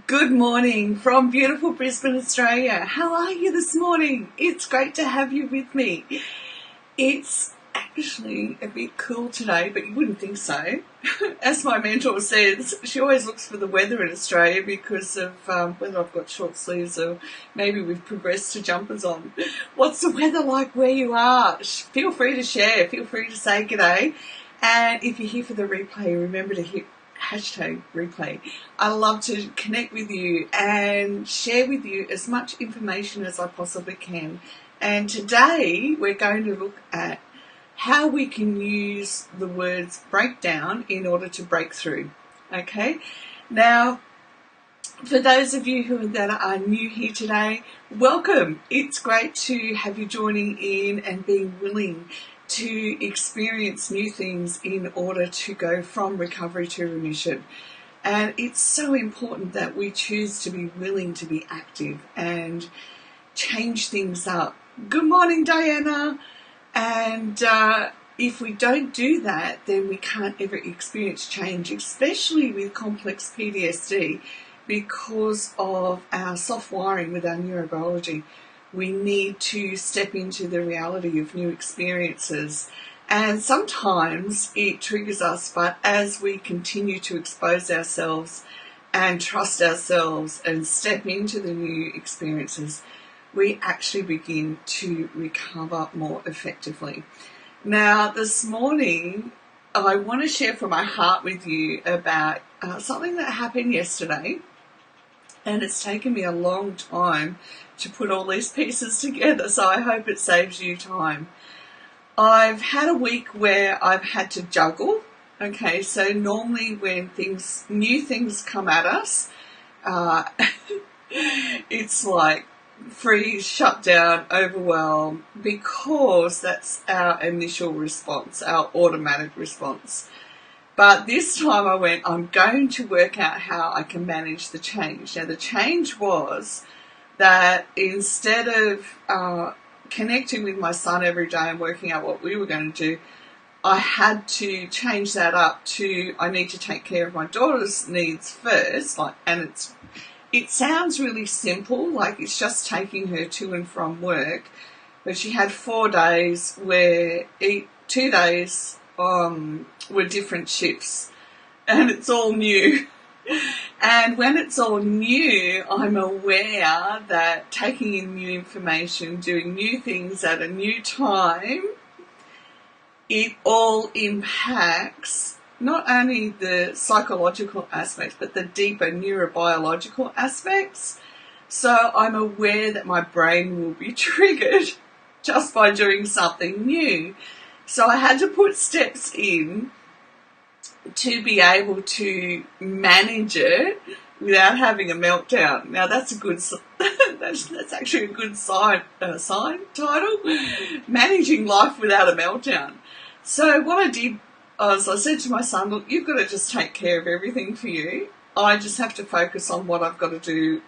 Good morning from beautiful Brisbane, Australia. How are you this morning? It's great to have you with me. It's actually a bit cool today, but you wouldn't think so. As my mentor says, she always looks for the weather in Australia because of whether I've got short sleeves or maybe we've progressed to jumpers on. What's the weather like where you are? Feel free to share. Feel free to say g'day. And if you're here for the replay, remember to hit hashtag replay. I love to connect with you and share with you as much information as I possibly can. And today we're going to look at how we can use the words breakdown in order to break through. Okay? Now, for those of you that are new here today, welcome. It's great to have you joining in and being willing to experience new things in order to go from recovery to remission. And it's so important that we choose to be willing to be active and change things up. Good morning, Diana. And if we don't do that, then we can't ever experience change, especially with complex PTSD, because of our soft wiring with our neurobiology. We need to step into the reality of new experiences. And sometimes it triggers us, but as we continue to expose ourselves and trust ourselves and step into the new experiences, we actually begin to recover more effectively. Now, this morning, I want to share from my heart with you about something that happened yesterday. And it's taken me a long time to put all these pieces together, so I hope it saves you time. I've had a week where I've had to juggle. Okay, so normally when new things come at us, it's like freeze, shut down, overwhelm, because that's our initial response, our automatic response. But this time I went, I'm going to work out how I can manage the change. Now, the change was that instead of connecting with my son every day and working out what we were going to do, I had to change that up to I need to take care of my daughter's needs first. It sounds really simple, like it's just taking her to and from work. But she had 4 days where 2 days were different shifts, and it's all new. And when it's all new, I'm aware that taking in new information, doing new things at a new time, it all impacts not only the psychological aspects, but the deeper neurobiological aspects. So I'm aware that my brain will be triggered just by doing something new. So I had to put steps in to be able to manage it without having a meltdown. Now that's a good, that's actually a good sign title, Managing Life Without a Meltdown. So what I did was I said to my son, look, you've got to just take care of everything for you. I just have to focus on what I've got to do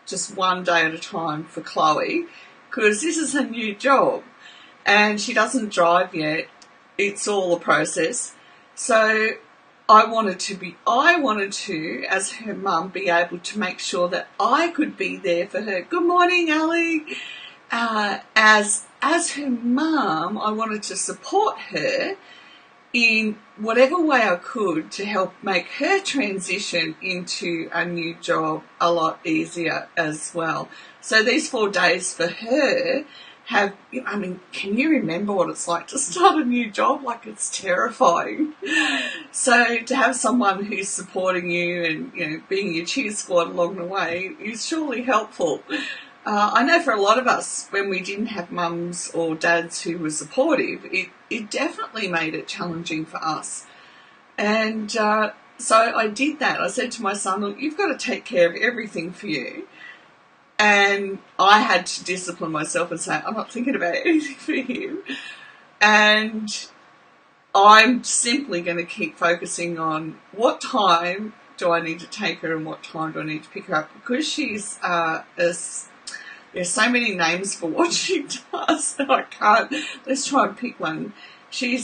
just one day at a time for Chloe, because this is her new job. And she doesn't drive yet. It's all a process. So I wanted to, as her mum, be able to make sure that I could be there for her. Good morning, Ali. As her mum, I wanted to support her in whatever way I could to help make her transition into a new job a lot easier as well. So these 4 days for her can you remember what it's like to start a new job? Like, it's terrifying. So to have someone who's supporting you and, being your cheer squad along the way is surely helpful. I know for a lot of us, when we didn't have mums or dads who were supportive, it definitely made it challenging for us. And so I did that. I said to my son, look, you've got to take care of everything for you. And I had to discipline myself and say, I'm not thinking about anything for him. And I'm simply going to keep focusing on what time do I need to take her and what time do I need to pick her up. Because she's there's so many names for what she does that I can't. Let's try and pick one. She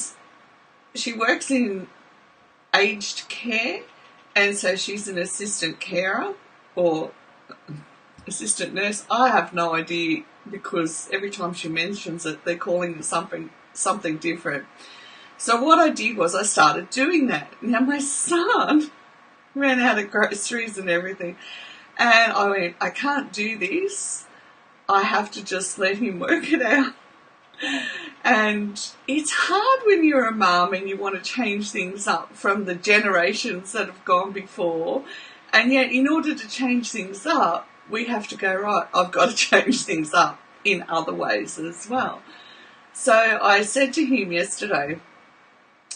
works in aged care, and so she's an assistant carer. or assistant nurse. I have no idea, because every time she mentions it, they're calling it something different. So what I did was I started doing that. Now my son ran out of groceries and everything, and I went, I can't do this. I have to just let him work it out. And it's hard when you're a mum and you want to change things up from the generations that have gone before. And yet, in order to change things up, we have to go, right, I've got to change things up in other ways as well. So I said to him yesterday,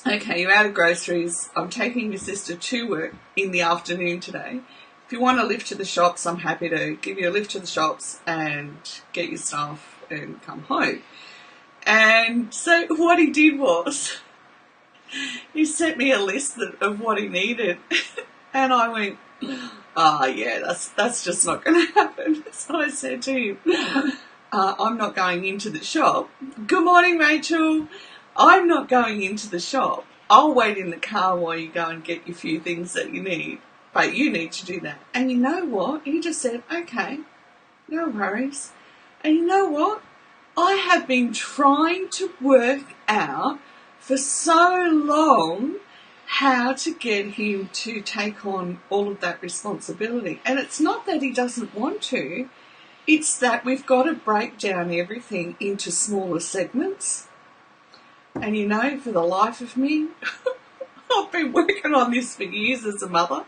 okay, you're out of groceries. I'm taking your sister to work in the afternoon today. If you want a lift to the shops, I'm happy to give you a lift to the shops and get your stuff and come home. And so what he did was he sent me a list of what he needed. And I went, yeah, that's just not going to happen. So I said to him, I'm not going into the shop. Good morning, Rachel. I'm not going into the shop. I'll wait in the car while you go and get your few things that you need. But you need to do that. And you know what? He just said, okay, no worries. And you know what? I have been trying to work out for so long how to get him to take on all of that responsibility. And it's not that he doesn't want to, it's that we've got to break down everything into smaller segments. And you know, for the life of me, I've been working on this for years as a mother.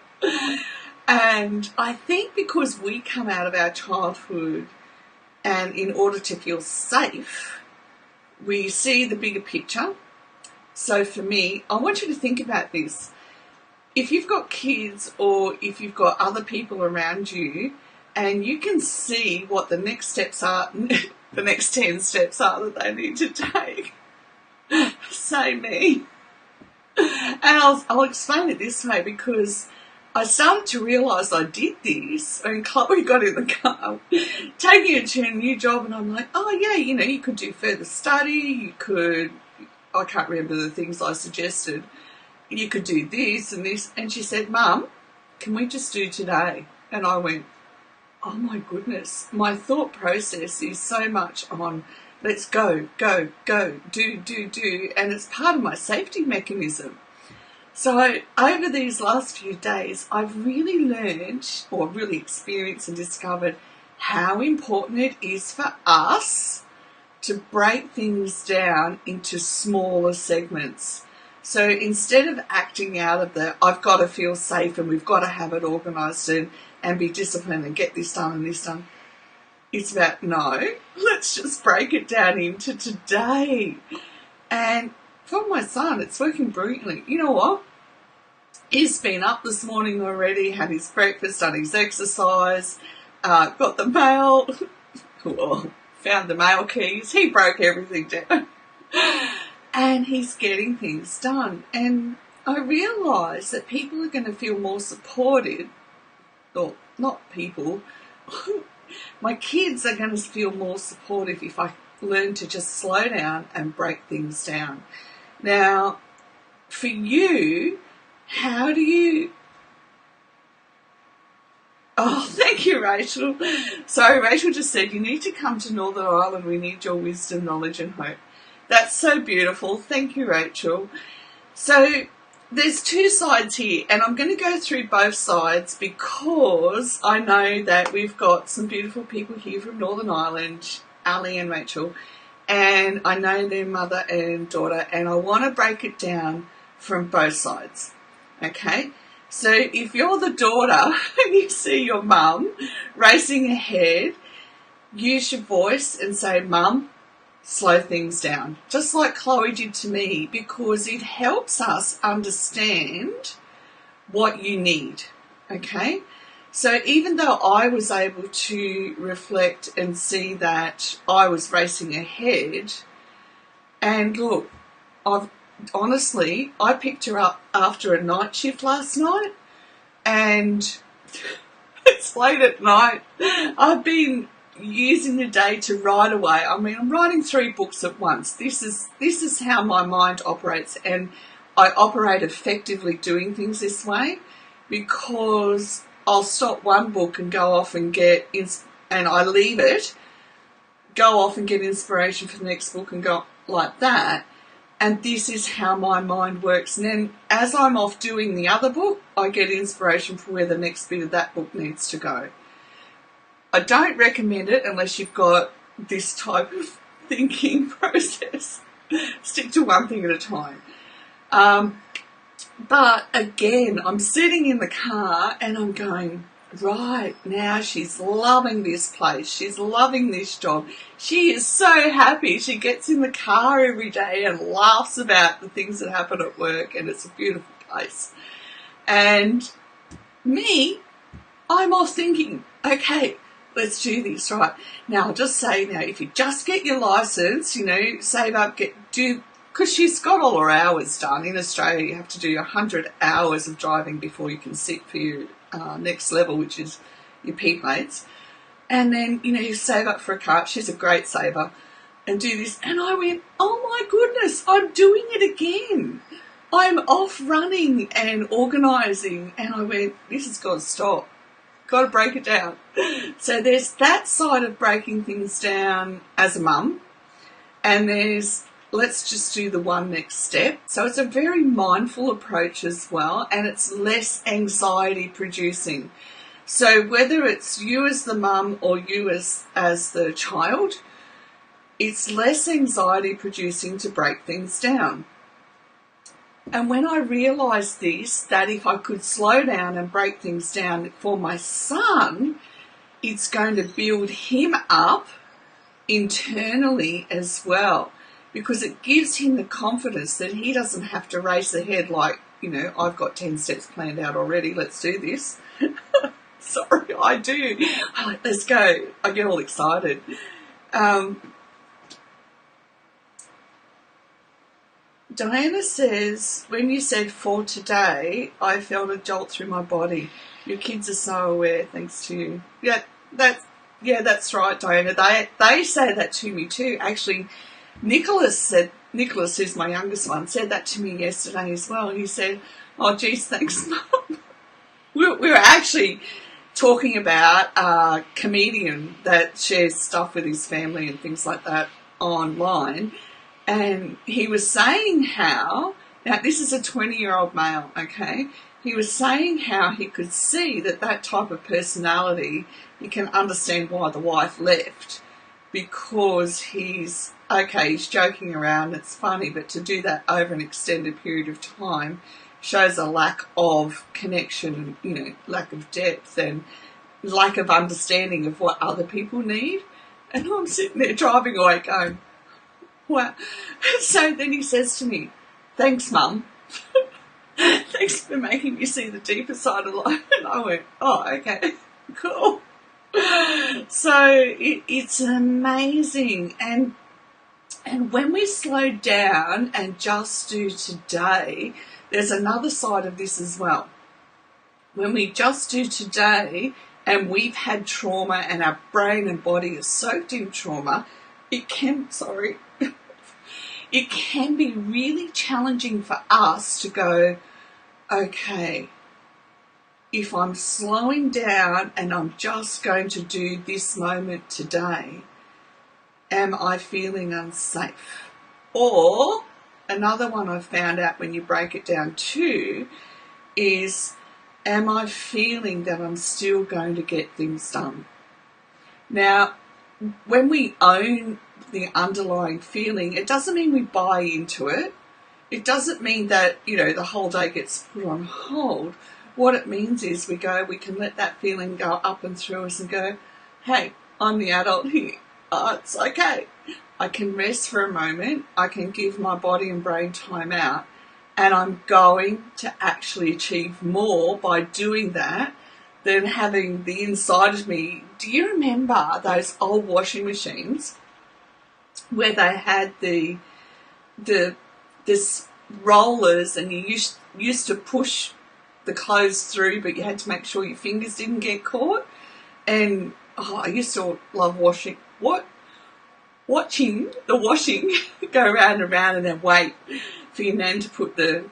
And I think because we come out of our childhood, and in order to feel safe, we see the bigger picture. So for me, I want you to think about this. If you've got kids or if you've got other people around you and you can see what the next steps are, the next 10 steps are that they need to take, say me. And I'll explain it this way, because I started to realise I did this when Chloe got in the car, taking her to a new job, and I'm like, oh yeah, you know, you could do further study, you could, I can't remember the things I suggested, you could do this and this, and she said, Mum, can we just do today? And I went, oh my goodness, my thought process is so much on let's go, do, and it's part of my safety mechanism. So over these last few days, I've really learned, or really experienced and discovered how important it is for us to break things down into smaller segments. So instead of acting out of the, I've got to feel safe and we've got to have it organised and be disciplined and get this done and this done, it's about, no, let's just break it down into today. And for my son, it's working brilliantly. You know what? He's been up this morning already, had his breakfast, done his exercise, got the mail, well, found the mail keys. He broke everything down. And he's getting things done. And I realise that people are going to feel more supported, or not people, my kids are going to feel more supportive if I learn to just slow down and break things down. Now, for you, how do you... Oh, thank you, Rachel. Sorry, Rachel just said, you need to come to Northern Ireland. We need your wisdom, knowledge and hope. That's so beautiful. Thank you, Rachel. So there's two sides here, and I'm going to go through both sides because I know that we've got some beautiful people here from Northern Ireland, Ali and Rachel, and I know their mother and daughter, and I want to break it down from both sides, okay? So if you're the daughter and you see your mum racing ahead, use your voice and say, Mum, slow things down, just like Chloe did to me, because it helps us understand what you need, okay? So even though I was able to reflect and see that I was racing ahead, and look, honestly, I picked her up after a night shift last night, and it's late at night. I've been using the day to write away. I mean, I'm writing 3 books at once. This is how my mind operates, and I operate effectively doing things this way because I'll stop one book and go off and and I leave it, go off and get inspiration for the next book and go like that. And this is how my mind works. And then as I'm off doing the other book, I get inspiration for where the next bit of that book needs to go. I don't recommend it unless you've got this type of thinking process. Stick to one thing at a time. But again, I'm sitting in the car and I'm going, right, now she's loving this place. She's loving this job. She is so happy. She gets in the car every day and laughs about the things that happen at work, and it's a beautiful place. And me, I'm off thinking, okay, let's do this, right? Now, I'll just say now, if you just get your license, save up, because she's got all her hours done. In Australia, you have to do 100 hours of driving before you can sit for your next level, which is your P plates. And then, you save up for a car. She's a great saver. And do this. And I went, oh my goodness, I'm doing it again. I'm off running and organising. And I went, this has got to stop. Got to break it down. So there's that side of breaking things down as a mum. And there's, let's just do the one next step. So it's a very mindful approach as well, and it's less anxiety producing. So whether it's you as the mum or you as the child, it's less anxiety producing to break things down. And when I realised this, that if I could slow down and break things down for my son, it's going to build him up internally as well, because it gives him the confidence that he doesn't have to race ahead like, I've got 10 steps planned out already, let's do this. Sorry, I do. I'm like, let's go. I get all excited. Diana says, when you said for today, I felt a jolt through my body. Your kids are so aware, thanks to you. Yeah, that's right, Diana. They say that to me too. Actually, Nicholas, who's my youngest one, said that to me yesterday as well. He said, oh, geez, thanks, Mum. We were actually talking about a comedian that shares stuff with his family and things like that online. And he was saying how, now this is a 20-year-old male, okay? He was saying how he could see that type of personality, he can understand why the wife left, because he's joking around, it's funny, but to do that over an extended period of time shows a lack of connection, lack of depth and lack of understanding of what other people need. And I'm sitting there driving away going, wow. So then he says to me, thanks, Mum. Thanks for making me see the deeper side of life. And I went, oh, okay, cool. So it's amazing. And when we slow down and just do today, there's another side of this as well. When we just do today and we've had trauma and our brain and body is soaked in trauma, it can be really challenging for us to go, okay, if I'm slowing down and I'm just going to do this moment today, am I feeling unsafe? Or another one I've found out when you break it down too is, am I feeling that I'm still going to get things done? Now, when we own the underlying feeling, it doesn't mean we buy into it. It doesn't mean that, the whole day gets put on hold. What it means is we can let that feeling go up and through us and go, hey, I'm the adult here. It's okay. I can rest for a moment. I can give my body and brain time out. And I'm going to actually achieve more by doing that than having the inside of me. Do you remember those old washing machines where they had this rollers and you used to push the clothes through, but you had to make sure your fingers didn't get caught? And I used to love watching the washing go round and round and then wait for your nan to put the,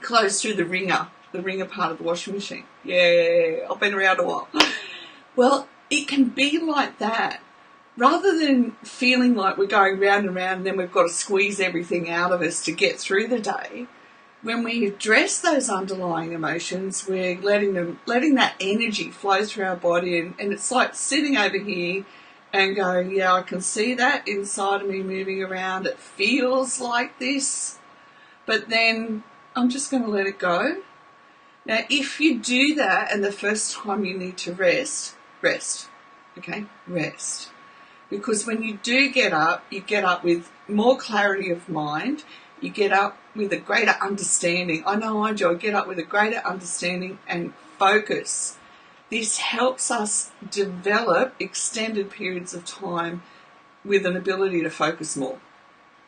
clothes through the wringer, the wringer part of the washing machine. Yeah, I've been around a while. Well, it can be like that. Rather than feeling like we're going round and round and then we've got to squeeze everything out of us to get through the day, when we address those underlying emotions, we're letting that energy flow through our body, and it's like sitting over here and going, yeah, I can see that inside of me moving around. It feels like this, but then I'm just going to let it go. Now, if you do that and the first time you need to rest, okay, rest. Because when you do get up, you get up with more clarity of mind. You get up with a greater understanding. I know I do. I get up with a greater understanding and focus. This helps us develop extended periods of time with an ability to focus more.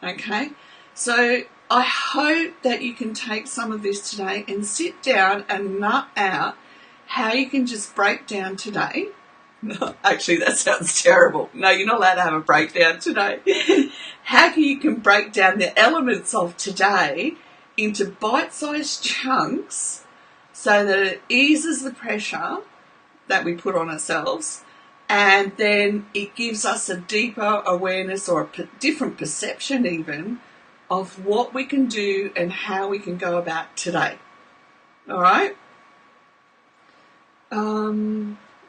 Okay? So I hope that you can take some of this today and sit down and nut out how you can just break down today. Actually, that sounds terrible. No, you're not allowed to have a breakdown today. How you can break down the elements of today into bite-sized chunks so that it eases the pressure that we put on ourselves, and then it gives us a deeper awareness or a different perception even of what we can do and how we can go about today. All right?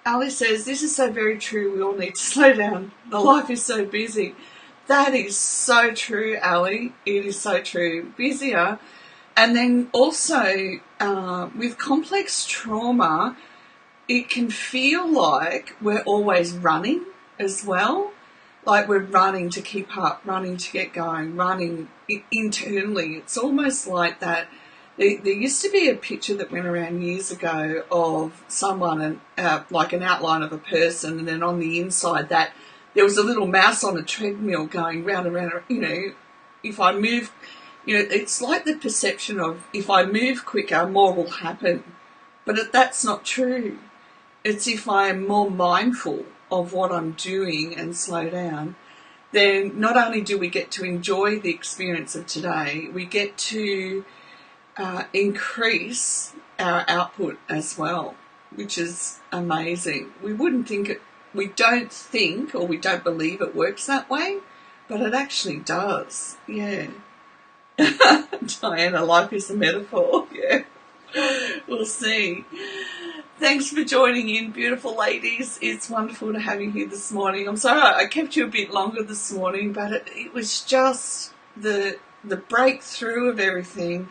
Ali says, this is so very true. We all need to slow down. The life is so busy. That is so true, Ali. It is so true. Busier. And then also with complex trauma, it can feel like we're always running as well. Like we're running to keep up, running to get going, running internally. It's almost like that. There used to be a picture that went around years ago of someone, like an outline of a person, and then on the inside that there was a little mouse on a treadmill going round and round. You know, if I move, it's like the perception of if I move quicker, more will happen. But that's not true. It's if I'm more mindful of what I'm doing and slow down, then not only do we get to enjoy the experience of today, we get to increase our output as well, which is amazing. We don't think or we don't believe it works that way, but it actually does. Yeah. Diana, life is a metaphor. Yeah. We'll see. Thanks for joining in, beautiful ladies. It's wonderful to have you here this morning. I'm sorry I kept you a bit longer this morning, but it was just the breakthrough of everything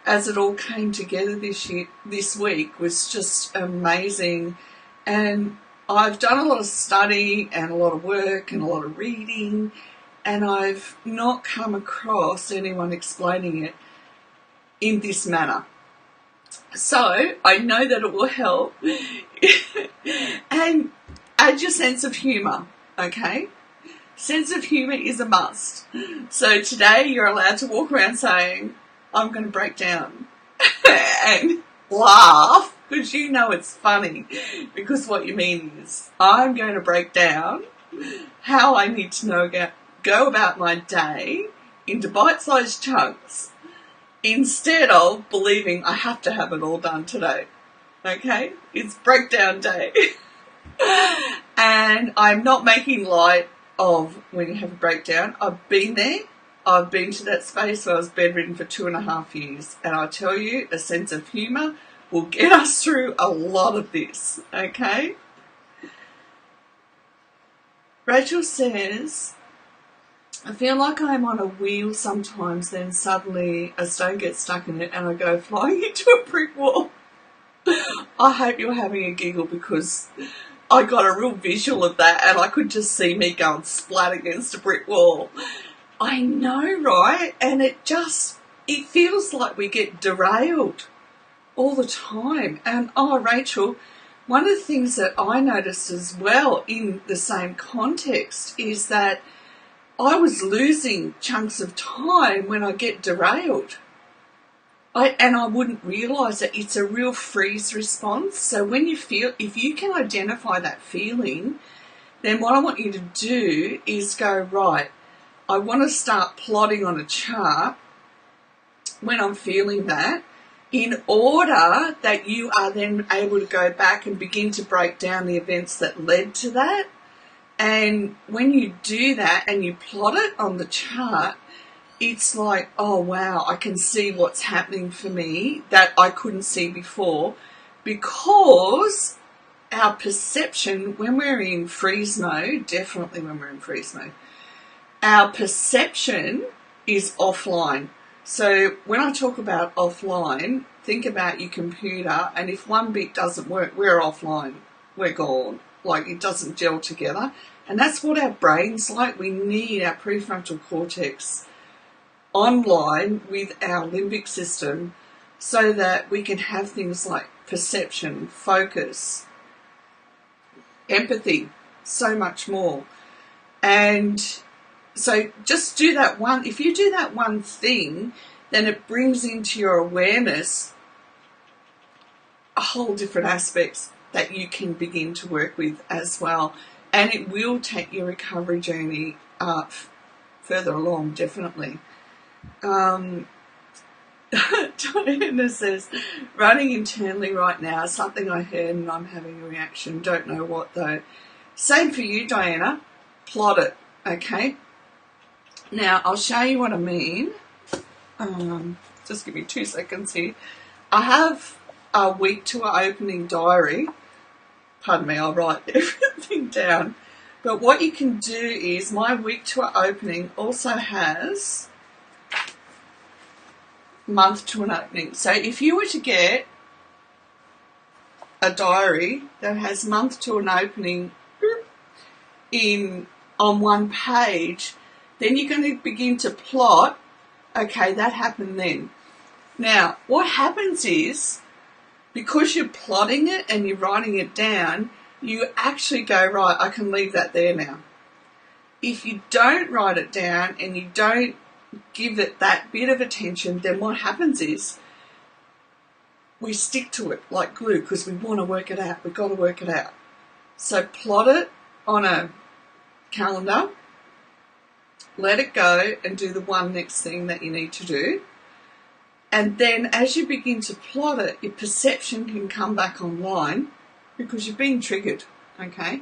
as it all came together this week was just amazing. And I've done a lot of study and a lot of work and a lot of reading, and I've not come across anyone explaining it in this manner. So I know that it will help. And add your sense of humour, okay? Sense of humour is a must. So today you're allowed to walk around saying, I'm going to break down and laugh because you know it's funny, because what you mean is I'm going to break down how I need to go about my day into bite-sized chunks instead of believing I have to have it all done today. Okay? It's breakdown day. And I'm not making light of when you have a breakdown. I've been there. I've been to that space where I was bedridden for 2.5 years, and I tell you, a sense of humour will get us through a lot of this, okay? Rachel says, I feel like I'm on a wheel sometimes, then suddenly a stone gets stuck in it and I go flying into a brick wall. I hope you're having a giggle because I got a real visual of that and I could just see me going splat against a brick wall. I know, right? And it feels like we get derailed all the time. And, Rachel, one of the things that I noticed as well in the same context is that I was losing chunks of time when I get derailed. I wouldn't realise that it's a real freeze response. So when if you can identify that feeling, then what I want you to do is go, right, I want to start plotting on a chart when I'm feeling that, in order that you are then able to go back and begin to break down the events that led to that. And when you do that and you plot it on the chart, it's like, oh wow, I can see what's happening for me that I couldn't see before, because our perception, when we're in freeze mode, definitely when we're in freeze mode, our perception is offline. So when I talk about offline, think about your computer, and if one bit doesn't work, we're offline. We're gone. Like, it doesn't gel together. And that's what our brain's like. We need our prefrontal cortex online with our limbic system so that we can have things like perception, focus, empathy, so much more. And so just do that one. If you do that one thing, then it brings into your awareness a whole different aspects that you can begin to work with as well. And it will take your recovery journey further along, definitely. Diana says, running internally right now, something I heard and I'm having a reaction. Don't know what though. Same for you, Diana. Plot it, okay? Now, I'll show you what I mean. Just give me 2 seconds here. I have a week to our opening diary. Pardon me, I'll write everything down. But what you can do is, my week to our opening also has month to an opening. So if you were to get a diary that has month to an opening on one page, then you're going to begin to plot, okay, that happened then. Now, what happens is, because you're plotting it and you're writing it down, you actually go, right, I can leave that there now. If you don't write it down and you don't give it that bit of attention, then what happens is we stick to it like glue because we want to work it out. We've got to work it out. So plot it on a calendar, let it go and do the one next thing that you need to do. And then as you begin to plot it, your perception can come back online because you've been triggered, okay?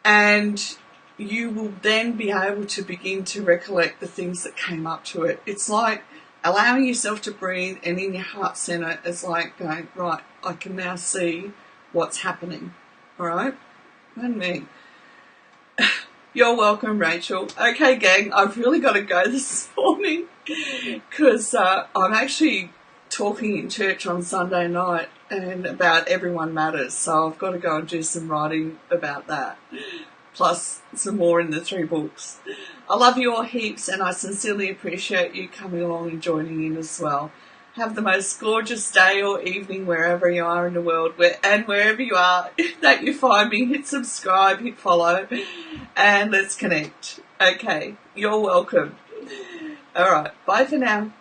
And you will then be able to begin to recollect the things that came up to it. It's like allowing yourself to breathe, and in your heart center, it's like going, right, I can now see what's happening, all right? And me. You're welcome, Rachel. Okay, gang, I've really got to go this morning because I'm actually talking in church on Sunday night and about Everyone Matters, so I've got to go and do some writing about that, plus some more in the 3 books. I love you all heaps, and I sincerely appreciate you coming along and joining in as well. Have the most gorgeous day or evening wherever you are in the world, and wherever you are that you find me, hit subscribe, hit follow, and let's connect. Okay, you're welcome. All right, bye for now.